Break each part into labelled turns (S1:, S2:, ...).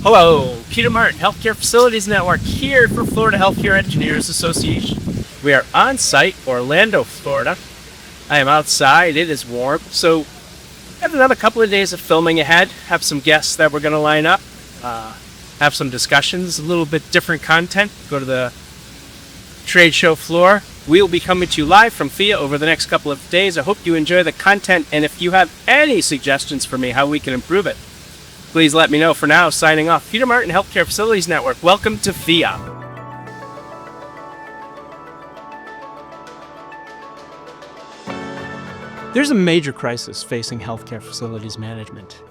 S1: Hello, Peter Martin, Healthcare Facilities Network here for Florida Healthcare Engineers Association. We are on site, Orlando, Florida. I am outside, it is warm, so I have another couple of days of filming ahead, have some guests that we're going to line up, have some discussions, a little bit different content, go to the trade show floor. We will be coming to you live from FHEA over the next couple of days. I hope you enjoy the content, and if you have any suggestions for me how we can improve it, please let me know. For now, signing off, Peter Martin, Healthcare Facilities Network. Welcome to FHEA. There's a major crisis facing healthcare facilities management.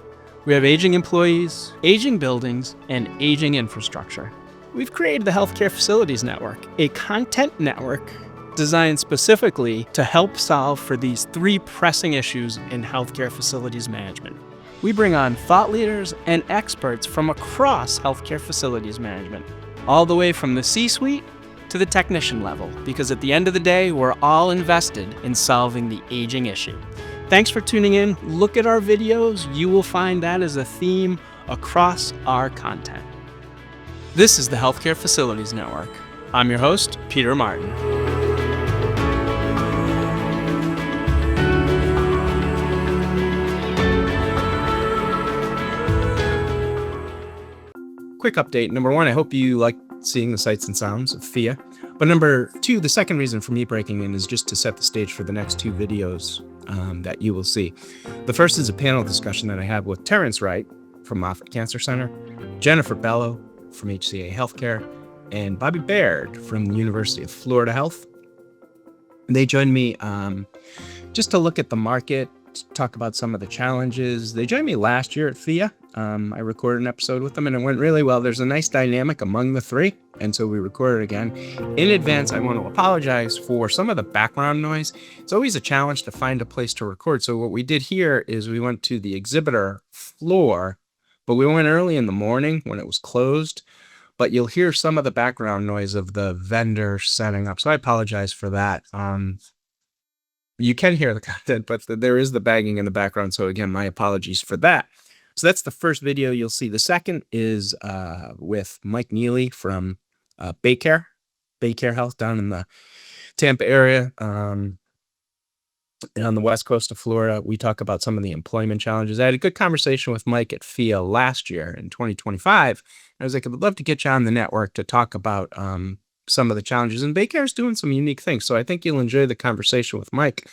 S1: We have aging employees, aging buildings, and aging infrastructure. We've created the Healthcare Facilities Network, a content network designed specifically to help solve for these three pressing issues in healthcare facilities management. We bring on thought leaders and experts from across healthcare facilities management, all the way from the C-suite to the technician level, because at the end of the day, we're all invested in solving the aging issue. Thanks for tuning in. Look at our videos. You will find that as a theme across our content. This is the Healthcare Facilities Network. I'm your host, Peter Martin. Quick update. Number one, I hope you like seeing the sights and sounds of FHEA. But number two, the second reason for me breaking in is just to set the stage for the next two videos that you will see. The first is a panel discussion that I have with Terrence Wright from Moffitt Cancer Center, Jennifer Bello from HCA Healthcare, and Bobby Baird from the University of Florida Health. They joined me just to look at the market, talk about some of the challenges. They joined me last year at FHEA. I recorded an episode with them and it went really well. There's a nice dynamic among the three, and so we recorded again. In advance, I want to apologize for some of the background noise. It's always a challenge to find a place to record. So what we did here is we went to the exhibitor floor, but we went early in the morning when it was closed. But you'll hear some of the background noise of the vendor setting up. So I apologize for that. You can hear the content, but there is the banging in the background. So again, my apologies for that. So that's the first video you'll see. The second is with Mike Neely from Baycare Health down in the Tampa area. And on the west coast of Florida, we talk about some of the employment challenges. I had a good conversation with Mike at FHEA last year in 2025. I was like, I'd love to get you on the network to talk about some of the challenges. And Baycare is doing some unique things. So I think you'll enjoy the conversation with Mike.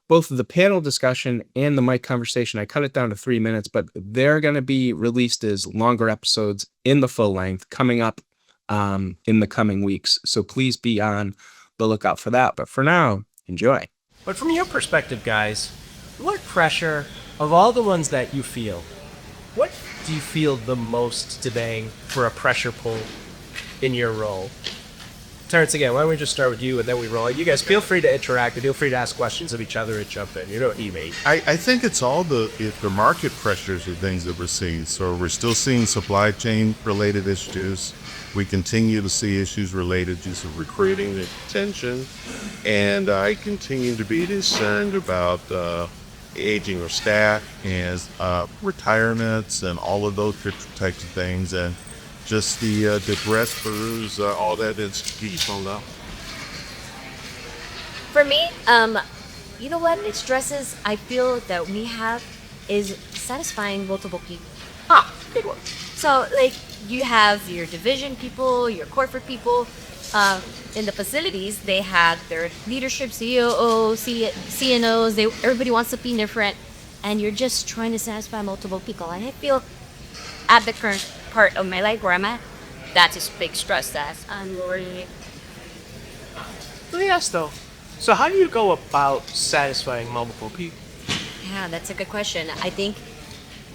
S1: Both the panel discussion and the Mike conversation, I cut it down to 3 minutes, but they're going to be released as longer episodes in the full length coming up in the coming weeks. So please be on the lookout for that. But for now, enjoy. But from your perspective, guys, what pressure of all the ones that you feel, what do you feel the most today for a pressure pull in your role? Terrence, again, why don't we just start with you and then we roll. You guys feel free to interact and feel free to ask questions of each other and jump in. You know what you mean.
S2: I think it's all the market pressures or things that we're seeing. So we're still seeing supply chain related issues. We continue to see issues related to some recruiting and retention. And I continue to be concerned about aging of staff and retirements and all of those types of things. And just the breast peruse, all that is keep on up.
S3: For me, you know what? It stresses I feel that we have is satisfying multiple people.
S1: Good one.
S3: So, like, you have your division people, your corporate people. In the facilities, they have their leadership, COOs, CNOs. Everybody wants to be different, and you're just trying to satisfy multiple people. And I feel at the current part of my life where I'm at, that's a big stress that I'm worrying.
S1: Let me ask though, so how do you go about satisfying multiple people?
S3: Yeah, that's a good question. I think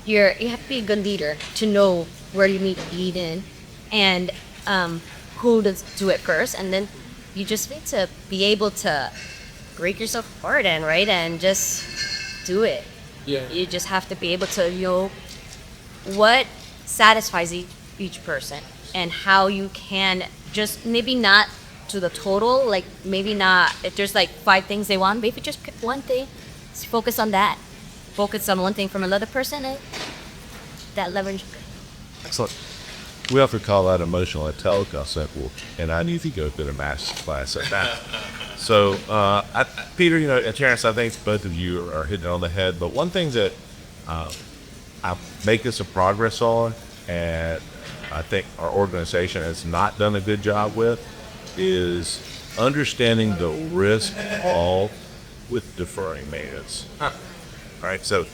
S3: you have to be a good leader to know where you need to lead in and who to do it first, and then you just need to be able to break yourself apart and just do it.
S1: Yeah.
S3: You just have to be able to know what satisfies each person and how you can just maybe not to the total, like maybe not if there's like 5 things they want, maybe just pick one thing, focus on that, focus on one thing from another person, and that leverage.
S1: Excellent.
S2: We often call that emotional intelligence, and I need to go to the master's class at that. So, Peter, and Terrence, I think both of you are hitting it on the head. But one thing that I make us a progress on, and I think our organization has not done a good job with, is understanding the risk involved with deferring maintenance. All right, so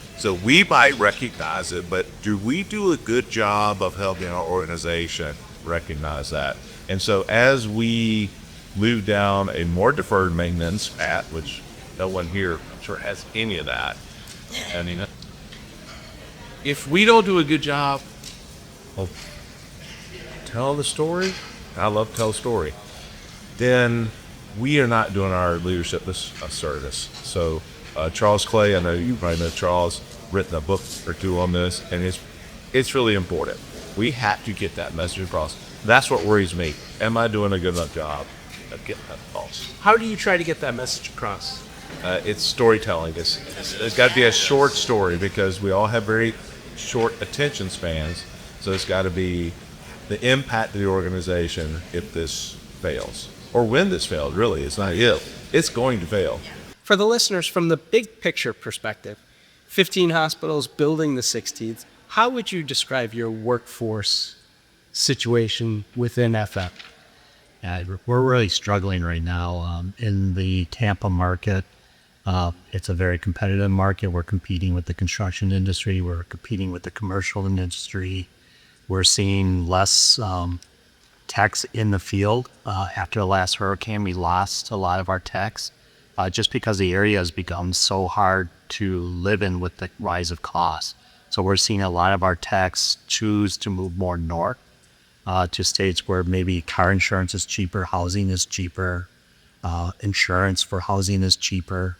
S2: we might recognize it, but do we do a good job of helping our organization recognize that? And so as we move down a more deferred maintenance path, which no one here sure has any of that, and if we don't do a good job of telling the story, I love to tell a story, then we are not doing our leadership a service. So Charles Clay, I know you probably know Charles, written a book or two on this, and it's really important. We have to get that message across. That's what worries me. Am I doing a good enough job of getting that across?
S1: How do you try to get that message across?
S2: It's storytelling. It's got to be a short story because we all have very short attention spans. So it's got to be the impact to the organization if this fails. Or when this fails, really. It's not if. It's going to fail.
S1: For the listeners, from the big picture perspective, 15 hospitals building the 16th, how would you describe your workforce situation within FM?
S4: We're really struggling right now in the Tampa market. It's a very competitive market. We're competing with the construction industry. We're competing with the commercial industry. We're seeing less techs in the field. After the last hurricane, we lost a lot of our techs just because the area has become so hard to live in with the rise of costs. So we're seeing a lot of our techs choose to move more north to states where maybe car insurance is cheaper, housing is cheaper, insurance for housing is cheaper.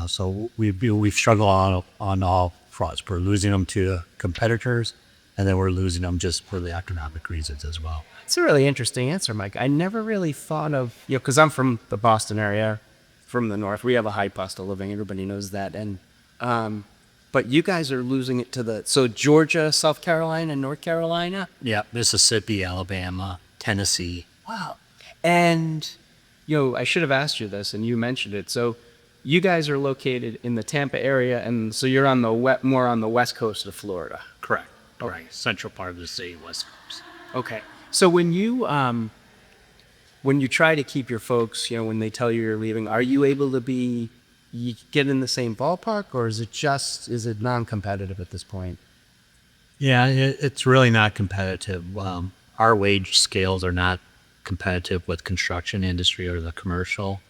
S4: So we've struggled on all fronts. We're losing them to competitors, and then we're losing them just for the economic reasons as well.
S1: It's a really interesting answer, Mike. I never really thought of, because I'm from the Boston area, from the north. We have a high cost of living. Everybody knows that. And but you guys are losing it to so Georgia, South Carolina, North Carolina?
S4: Yeah, Mississippi, Alabama, Tennessee.
S1: Wow. And, I should have asked you this, and you mentioned it. So you guys are located in the Tampa area, and so you're on the more on the west coast of Florida.
S4: Correct. Right. Central part of the state, west coast.
S1: Okay. So when you try to keep your folks, when they tell you you're leaving, are you able to you get in the same ballpark, or is it non-competitive at this point?
S4: Yeah, it's really not competitive. Our wage scales are not competitive with construction industry or the commercial.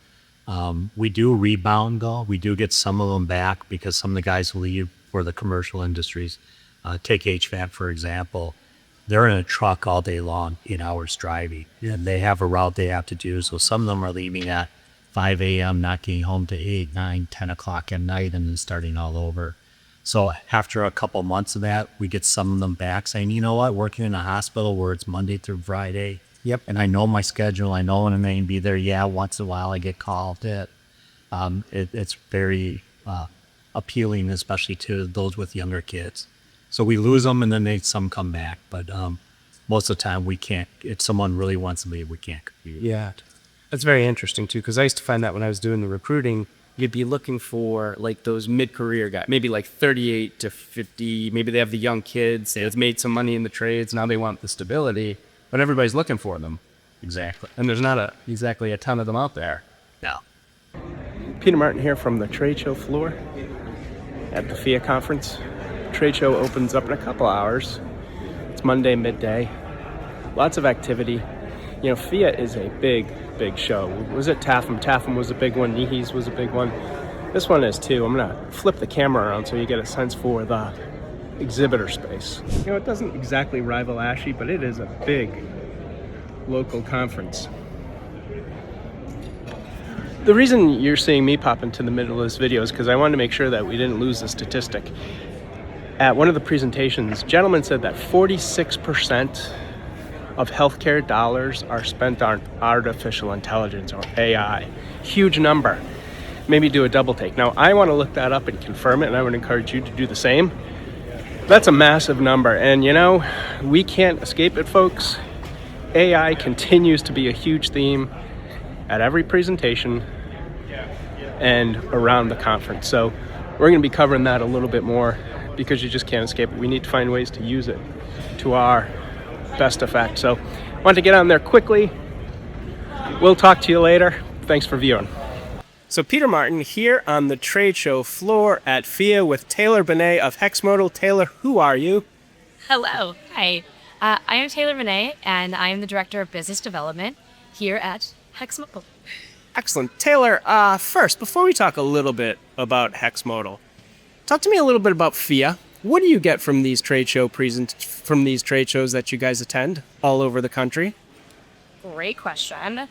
S4: We do rebound though. We do get some of them back because some of the guys leave for the commercial industries. Take HVAC, for example. They're in a truck all day long, 8 hours driving. And they have a route they have to do. So some of them are leaving at 5 a.m., not getting home to 8, 9, 10 o'clock at night, and then starting all over. So after a couple months of that, we get some of them back saying, you know what, working in a hospital where it's Monday through Friday.
S1: Yep.
S4: And I know my schedule. I know when I'm going to be there. Yeah, once in a while I get called. It's very appealing, especially to those with younger kids. So we lose them, and then some come back. But most of the time we can't. If someone really wants to leave, we can't compete.
S1: Yeah. That's very interesting, too, because I used to find that when I was doing the recruiting, you'd be looking for, like, those mid-career guys, maybe like 38 to 50. Maybe they have the young kids. They've made some money in the trades. Now they want the stability. But everybody's looking for them.
S4: Exactly.
S1: And there's not exactly a ton of them out there.
S4: No.
S1: Peter Martin here from the trade show floor at the FHEA conference. Trade show opens up in a couple hours. It's Monday midday. Lots of activity. FHEA is a big show. Was it Tapham? Tapham was a big one. NEHE's was a big one. This one is too. I'm gonna flip the camera around so you get a sense for the exhibitor space. It doesn't exactly rival ASHI, but it is a big local conference. The reason you're seeing me pop into the middle of this video is because I wanted to make sure that we didn't lose the statistic. At one of the presentations, a gentleman said that 46% of healthcare dollars are spent on artificial intelligence, or AI. Huge number. Maybe do a double take. Now, I want to look that up and confirm it, and I would encourage you to do the same.
S5: That's a massive number, and you know, we can't escape it, folks. AI continues to be a huge theme at every presentation and around the conference. So we're going to be covering that a little bit more because you just can't escape it. We need to find ways to use it to our best effect. So I want to get on there quickly. We'll talk to you later. Thanks for viewing. So Peter Martin here on the trade show floor at FHEA with Taylor Benet of HexModal. Taylor, who are you?
S6: Hello. Hi. I am Taylor Benet, and I am the Director of Business Development here at HexModal.
S5: Excellent. Taylor, first, before we talk a little bit about HexModal, talk to me a little bit about FHEA. What do you get from these trade shows that you guys attend all over the country?
S6: Great question.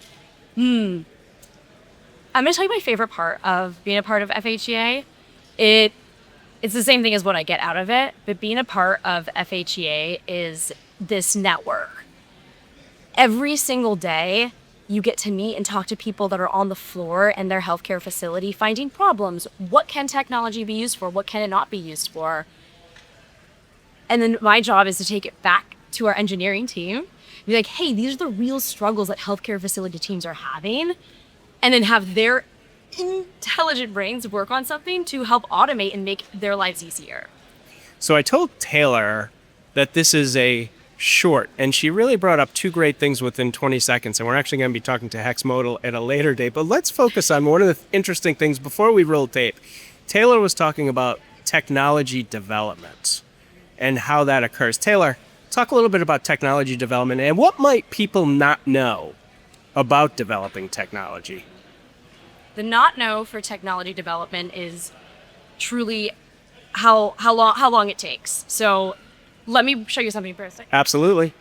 S6: I'm going to tell you my favorite part of being a part of FHEA. It's the same thing as what I get out of it, but being a part of FHEA is this network. Every single day, you get to meet and talk to people that are on the floor in their healthcare facility, finding problems. What can technology be used for? What can it not be used for? And then my job is to take it back to our engineering team, be like, hey, these are the real struggles that healthcare facility teams are having, and then have their intelligent brains work on something to help automate and make their lives easier.
S5: So I told Taylor that this is a short, and she really brought up two great things within 20 seconds, and we're actually going to be talking to HexModal at a later date, but let's focus on one of the interesting things before we roll tape. Taylor was talking about technology development and how that occurs. Taylor, talk a little bit about technology development and what might people not know about developing technology.
S6: The not know for technology development is truly how long it takes. So let me show you something for a second.
S5: Absolutely.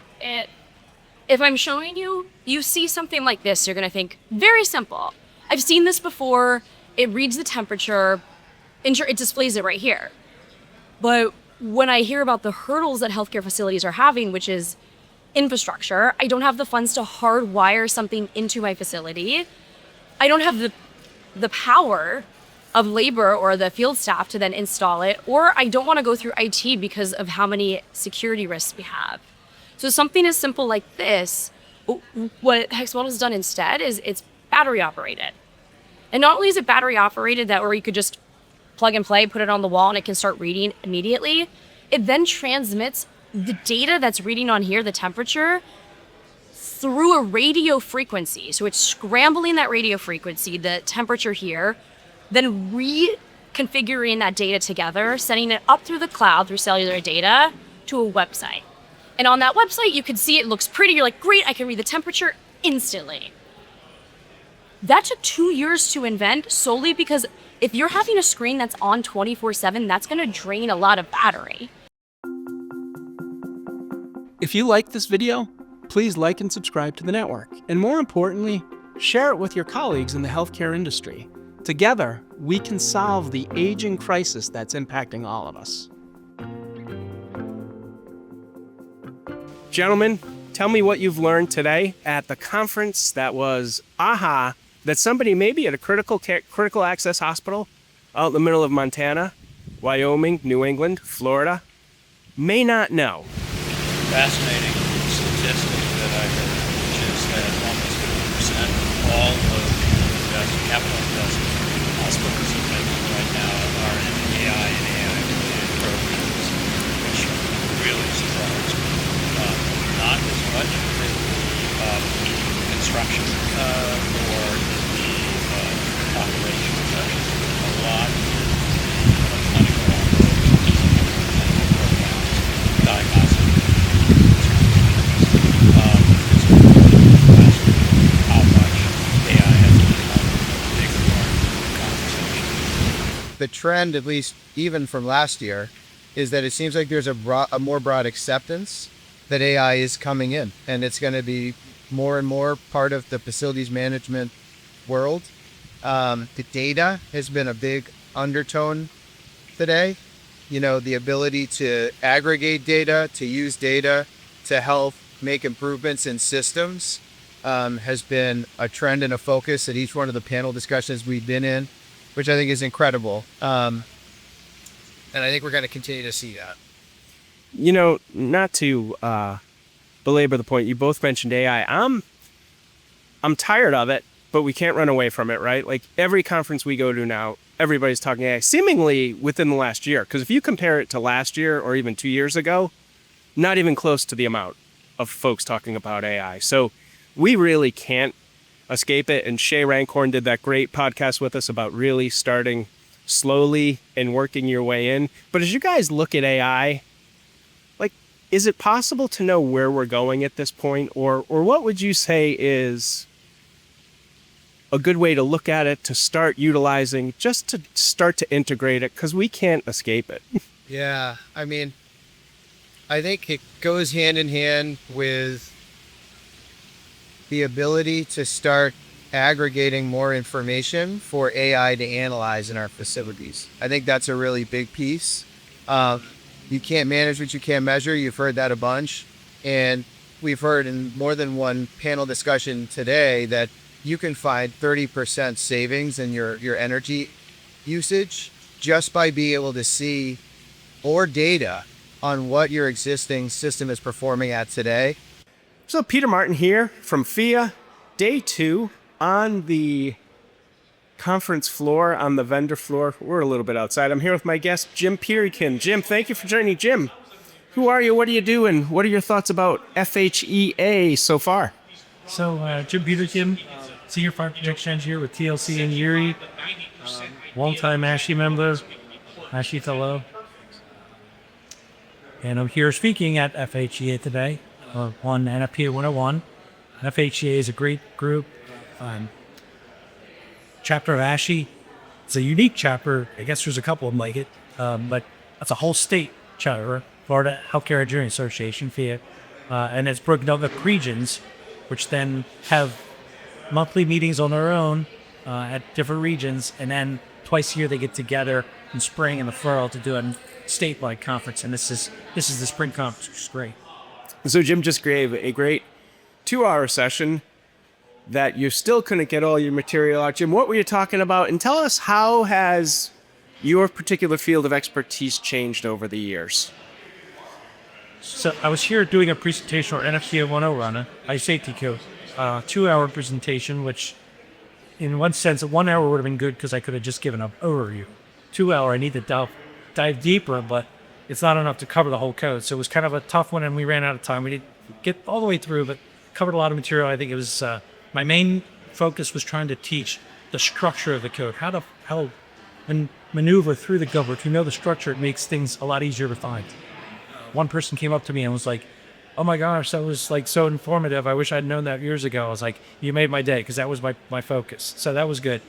S6: If I'm showing you, you see something like this, you're gonna think, very simple. I've seen this before. It reads the temperature, it displays it right here. But when I hear about the hurdles that healthcare facilities are having, which is infrastructure, I don't have the funds to hardwire something into my facility. I don't have the power of labor or the field staff to then install it, or I don't want to go through IT because of how many security risks we have. So something as simple like this, what HexModal has done instead is it's battery operated. And not only is it battery operated that where you could just plug and play, put it on the wall, and it can start reading immediately, it then transmits the data that's reading on here, the temperature, through a radio frequency. So it's scrambling that radio frequency, the temperature here, then reconfiguring that data together, sending it up through the cloud through cellular data to a website. And on that website, you can see it looks pretty. You're like, great, I can read the temperature instantly. That took 2 years to invent solely because if you're having a screen that's on 24/7, that's going to drain a lot of battery.
S1: If you like this video, please like and subscribe to the network. And more importantly, share it with your colleagues in the healthcare industry. Together, we can solve the aging crisis that's impacting all of us.
S5: Gentlemen, tell me what you've learned today at the conference that was AHA, that somebody maybe at a critical access hospital out in the middle of Montana, Wyoming, New England, Florida, may not know.
S7: Fascinating statistic that I heard, which is that almost 50% of all of the capital investments hospitals are making right now are in AI and AI-related programs, which really surprised me. Not as much in the construction or in the operations section. A lot in clinical programs, diagnostic.
S8: The trend, at least even from last year, is that it seems like there's a more broad acceptance that AI is coming in, and it's going to be more and more part of the facilities management world. The data has been a big undertone today. You know, the ability to aggregate data, to use data to help make improvements in systems has been a trend and a focus at each one of the panel discussions we've been in, which I think is incredible. And I think we're going to continue to see that.
S5: you know, not to belabor the point, you both mentioned AI. I'm tired of it, but we can't run away from it, right? Like every conference we go to now, everybody's talking AI, seemingly within the last year. Because if you compare it to last year or even 2 years ago, not even close to the amount of folks talking about AI. So we really can't escape it. And Shay Rancorn did that great podcast with us about really starting slowly and working your way in. But as you guys look at AI, like, is it possible to know where we're going at this point? Or what would you say is a good way to look at it, to start utilizing, just to start to integrate it? Because we can't escape it.
S8: Yeah, I mean, I think it goes hand in hand with the ability to start aggregating more information for AI to analyze in our facilities. I think that's a really big piece. You can't manage what you can't measure. You've heard that a bunch. And we've heard in more than one panel discussion today that you can find 30% savings in your energy usage just by being able to see more data on what your existing system is performing at today.
S5: So Peter Martin here from FHEA, day 2 on the conference floor, on the vendor floor. We're a little bit outside. I'm here with my guest, Jim Peterkin. Jim, thank you for joining. Jim, who are you? What do you do? And what are your thoughts about FHEA so far?
S9: So, Jim Peterkin, Senior Fire Protection Engineer with TLC in Erie, longtime ASHI member, ASHI fellow. And I'm here speaking at FHEA today on NFPA 101. FHEA is a great group, chapter of ASHI. It's a unique chapter. I guess there's a couple of them like it, but that's a whole state chapter, Florida Healthcare Engineering Association, FHEA, and it's broken up into regions, which then have monthly meetings on their own at different regions, and then twice a year they get together in spring and the fall to do a statewide conference. And this is the spring conference, which is great.
S5: So Jim just gave a great 2-hour session that you still couldn't get all your material out. Jim, what were you talking about? And tell us, how has your particular field of expertise changed over the years?
S9: So I was here doing a presentation on NFPA 101, high safety code, 2-hour presentation, which in one sense, 1 hour would have been good because I could have just given an overview. 2 hour, I need to dive deeper, but it's not enough to cover the whole code. So it was kind of a tough one, and we ran out of time. We didn't get all the way through, but covered a lot of material. I think it was my main focus was trying to teach the structure of the code, how maneuver through the code. If you know the structure, it makes things a lot easier to find. One person came up to me and was like, "Oh my gosh, that was like so informative. I wish I'd known that years ago." I was like, "You made my day," because that was my focus. So that was good.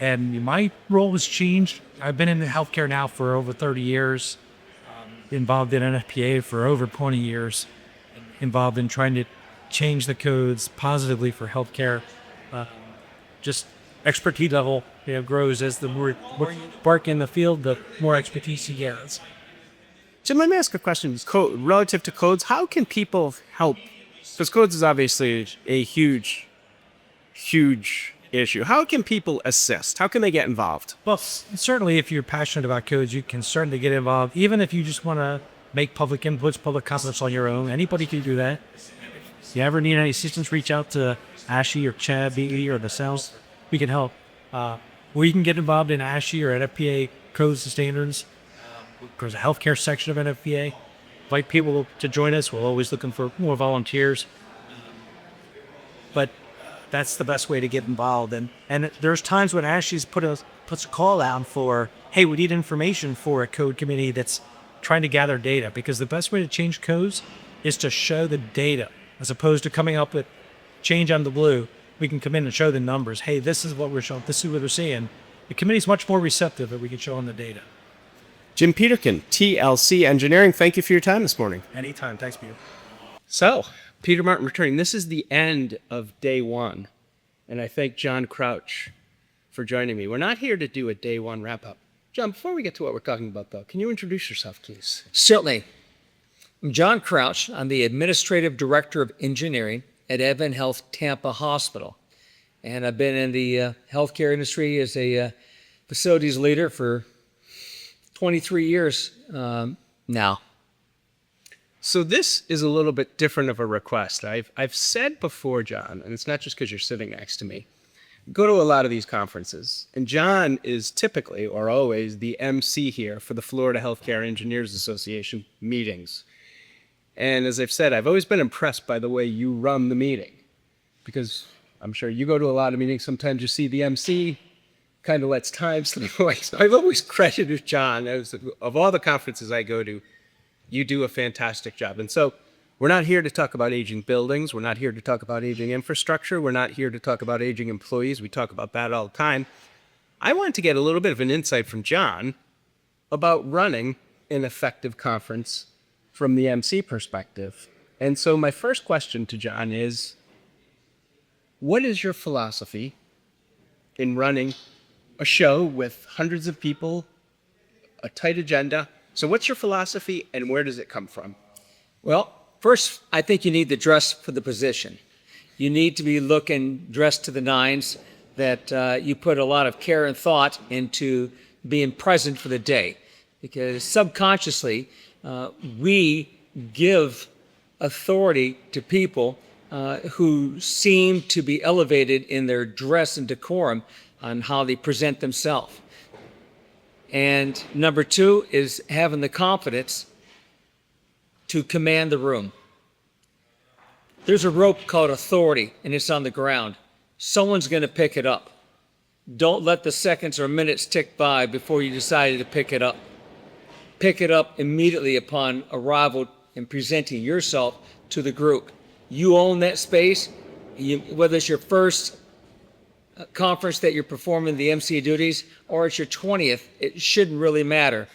S9: And my role has changed. I've been in healthcare now for over 30 years, involved in NFPA for over 20 years, involved in trying to change the codes positively for healthcare. Just expertise level grows as the more work in the field, the more expertise you get.
S5: Jim, let me ask a question. Relative to codes, how can people help? Because codes is obviously a huge issue. How can people assist? How can they get involved?
S9: Well, certainly if you're passionate about codes, you can certainly get involved. Even if you just want to make public inputs, public comments on your own, anybody can do that. If you ever need any assistance, reach out to ASHI or Chad, BE, or the sales. We can help. Or you can get involved in ASHI or NFPA codes and standards. There's a healthcare section of NFPA. Invite people to join us. We're always looking for more volunteers. But that's the best way to get involved. And there's times when ASHI's puts a call out for, hey, we need information for a code committee that's trying to gather data, because the best way to change codes is to show the data, as opposed to coming up with change on the blue. We can come in and show the numbers. Hey, this is what we're showing. This is what we're seeing. The committee's much more receptive if we can show them the data.
S5: Jim Peterkin, TLC Engineering, thank you for your time this morning.
S9: Anytime. Thanks, Peter.
S5: So, Peter Martin returning. This is the end of day 1, and I thank John Crouch for joining me. We're not here to do a day 1 wrap-up. John, before we get to what we're talking about, though, can you introduce yourself, please?
S10: Certainly. I'm John Crouch. I'm the Administrative Director of Engineering at Advent Health Tampa Hospital. And I've been in the healthcare industry as a facilities leader for 23 years. now.
S1: So this is a little bit different of a request. I've said before, John, and it's not just because you're sitting next to me, go to a lot of these conferences, and John is typically or always the MC here for the Florida Healthcare Engineers Association meetings. And as I've said, I've always been impressed by the way you run the meeting, because I'm sure you go to a lot of meetings. Sometimes you see the MC kind of lets time slip away. So I've always credited John as, of all the conferences I go to, you do a fantastic job. And so we're not here to talk about aging buildings. We're not here to talk about aging infrastructure. We're not here to talk about aging employees. We talk about that all the time. I wanted to get a little bit of an insight from John about running an effective conference from the MC perspective. And so my first question to John is, what is your philosophy in running a show with hundreds of people, a tight agenda? So what's your philosophy and where does it come from?
S10: Well, first, I think you need to dress for the position. You need to be looking dressed to the nines, that you put a lot of care and thought into being present for the day. Because subconsciously, we give authority to people who seem to be elevated in their dress and decorum on how they present themselves. And number two is having the confidence to command the room. There's a rope called authority, and it's on the ground. Someone's going to pick it up. Don't let the seconds or minutes tick by before you decided to pick it up. Pick it up immediately upon arrival and presenting yourself to the group. You own that space. Whether it's your first conference that you're performing the MC duties or it's your 20th, it shouldn't really matter.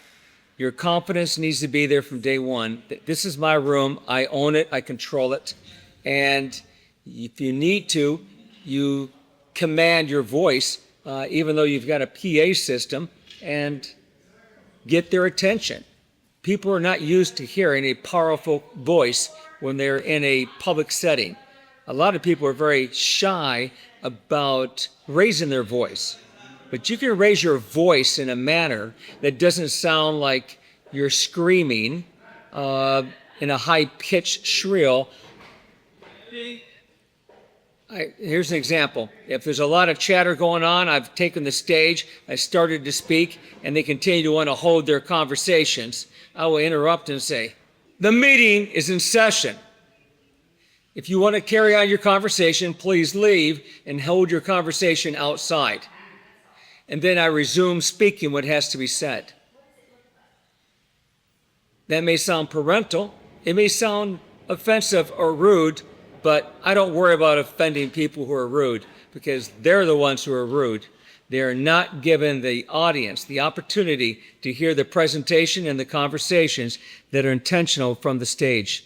S10: Your confidence needs to be there from day one. This is my room. I own it. I control it. And if you need to, you command your voice, even though you've got a PA system, and get their attention. People are not used to hearing a powerful voice when they're in a public setting. A lot of people are very shy about raising their voice. But you can raise your voice in a manner that doesn't sound like you're screaming in a high-pitched shrill. Here's an example. If there's a lot of chatter going on, I've taken the stage, I started to speak, and they continue to want to hold their conversations, I will interrupt and say, "The meeting is in session. If you want to carry on your conversation, please leave and hold your conversation outside." And then I resume speaking what has to be said. That may sound parental, it may sound offensive or rude, but I don't worry about offending people who are rude, because they're the ones who are rude. They are not given the audience the opportunity to hear the presentation and the conversations that are intentional from the stage.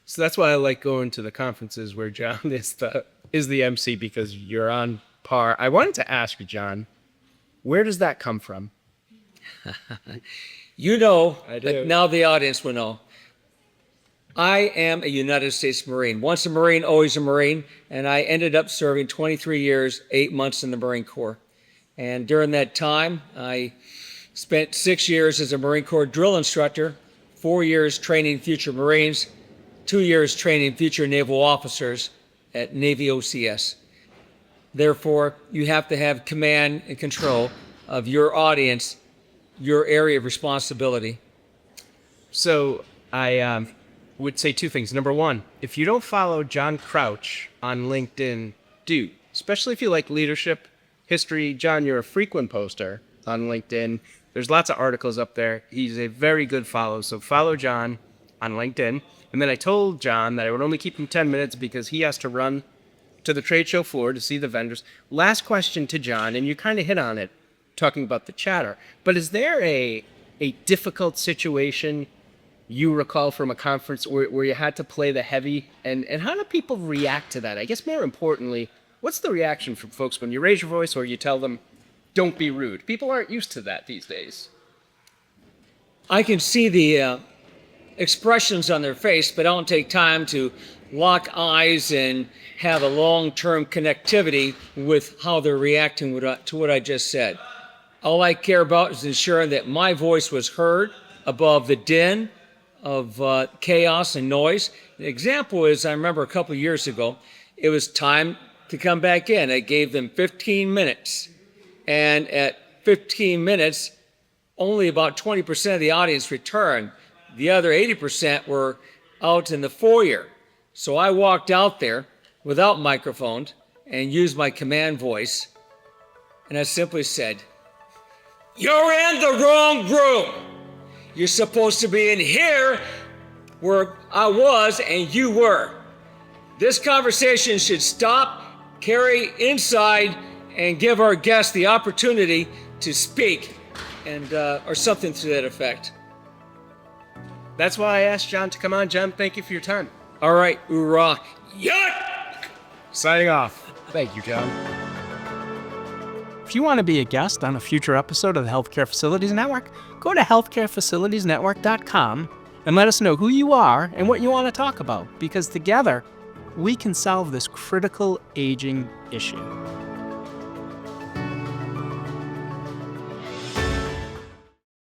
S1: So that's why I like going to the conferences where John is the MC, because you're on par. I wanted to ask you, John, where does that come from?
S10: You know,
S1: I do.
S10: but now the audience will know. I am a United States Marine. Once a Marine, always a Marine. And I ended up serving 23 years, 8 months in the Marine Corps. And during that time, I spent 6 years as a Marine Corps drill instructor, 4 years training future Marines, 2 years training future naval officers at Navy OCS. Therefore, you have to have command and control of your audience, your area of responsibility.
S1: So I would say two things. Number one, if you don't follow John Crouch on LinkedIn, do. Especially if you like leadership, history. John, you're a frequent poster on LinkedIn. There's lots of articles up there. He's a very good follow. So follow John on LinkedIn. And then I told John that I would only keep him 10 minutes because he has to run to the trade show floor to see the vendors. Last question to John, and you kind of hit on it, talking about the chatter. But is there a difficult situation you recall from a conference where you had to play the heavy? And how do people react to that? I guess more importantly, what's the reaction from folks when you raise your voice or you tell them, don't be rude? People aren't used to that these days.
S10: I can see the expressions on their face, but I don't take time to lock eyes and have a long-term connectivity with how they're reacting to what I just said. All I care about is ensuring that my voice was heard, above the din of chaos and noise. An example is, I remember a couple of years ago, it was time to come back in. I gave them 15 minutes. And at 15 minutes, only about 20% of the audience returned. The other 80% were out in the foyer. So I walked out there without microphones and used my command voice. And I simply said, "You're in the wrong room. You're supposed to be in here where I was and you were. This conversation should stop, carry inside, and give our guests the opportunity to speak," and or something to that effect.
S5: That's why I asked John to come on. John, thank you for your time.
S10: All right, hoorah. Yuck!
S5: Signing off.
S1: Thank you, John. If you want to be a guest on a future episode of the Healthcare Facilities Network, go to healthcarefacilitiesnetwork.com and let us know who you are and what you want to talk about, because together we can solve this critical aging issue.